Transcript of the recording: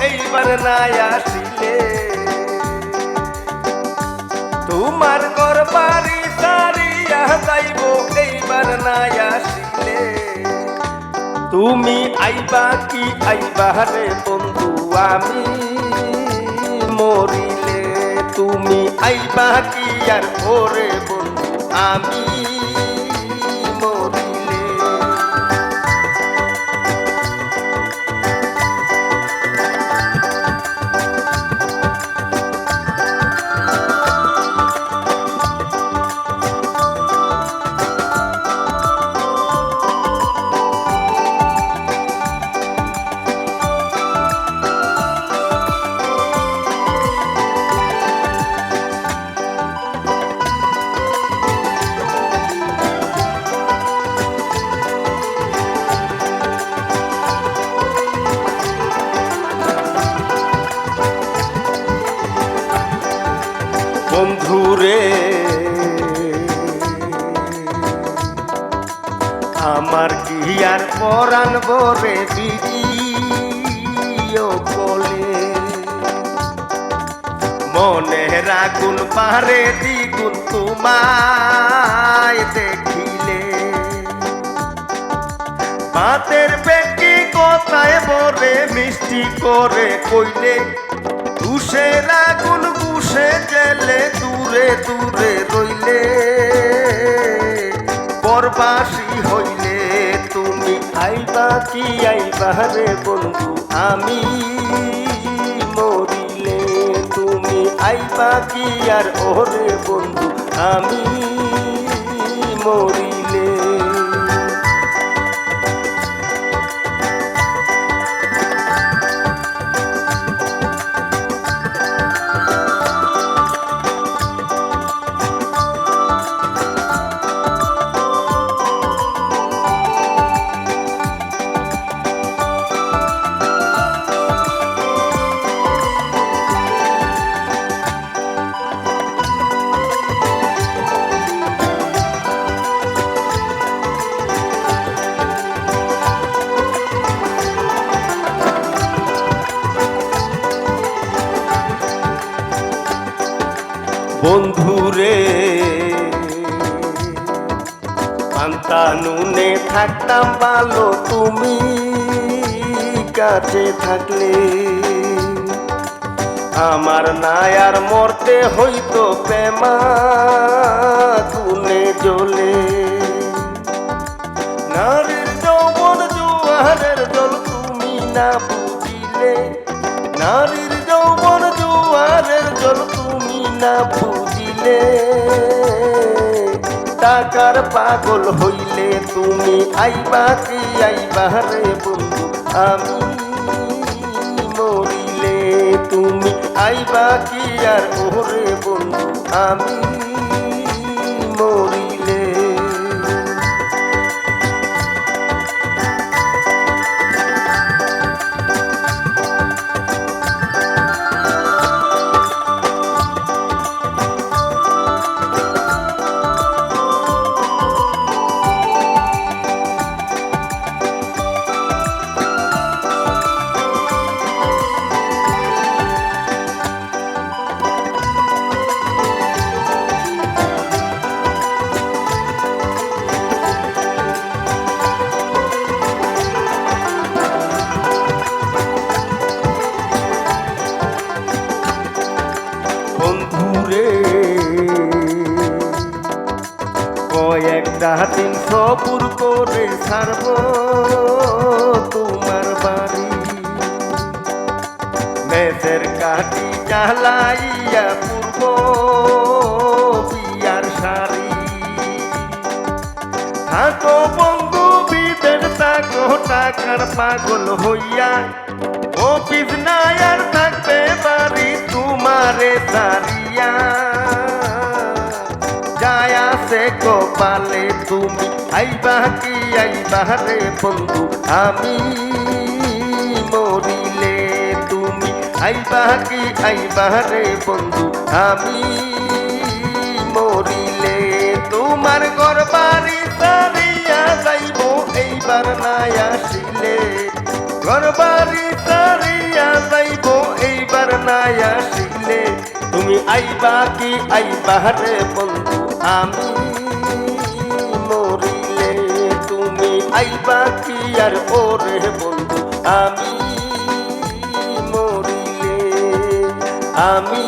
এইবার নাই আসিলে তোমার ঘর বাড়ি সারিয়া যাইব এইবার নাই আসিলে তুমি আইবা কি আইবা রে বন্ধু আমি মরিলে তুমি আইবা কি আর ওরে বন্ধু আমি মরিলে বন্ধুরে আমার কি আর পরাণ বরে ভিডিও কলে মনে রাগুন পারে দ্বিগুণ তোমায় দেখিলে ভাতের পেটি কথায় বলে মিষ্টি করে কইলে দুষের আগুন বুসে গেলে দূরে দূরে রইলে পরবাসী হইলে তুমি আইবা কি আইবা রে বন্ধু আমি মরিলে তুমি আইবা কি আর ওরে বন্ধু আমি মরিলে বন্ধুরে পান্তা নুনে থাকতাম ভালো তুমি কাছে থাকলে আমার নাই আর মরতে হইতো প্রেমা গুনে জ্বলে নারীর যৌবন জোয়ারের জল তুমি না বুঝিলে নারীর যৌবন জোয়ারের জল তুমি না বুঝিলে টাকার পাগল হইলে তুমি আইবা কি আইবা রে বন্ধু আমি মরিলে তুমি আইবা কি আর ওরে বন্ধু আমি মরিলে কয়েকটা দিন সবুর করে ছাড়ব তোমার বাড়ি মেসের কাটি জ্বালাইয়া পূর্ব বিয়ার শাড়ি থাকো বন্ধু বিদের থাকো টাকার পাগল হইয়া অফিস নাই আর থাকবে বাড়ি তোমারে সারিয়া जाया से गोपाले तुमी आइबा की आइबा रे बंधु आमी मरिले तुमी आइबा की आइबा रे बंधु आमी मरिले तुम्हार घर बाड़ी सारिया जाइबो এইবার না আসিলে घर बाड़ी सारिया বানায় আসিলে তুমি আইবা কি আইবা রে বন্ধু আমি মরিলে তুমি আইবা কি আর ওরে বন্ধু আমি মরিলে আমি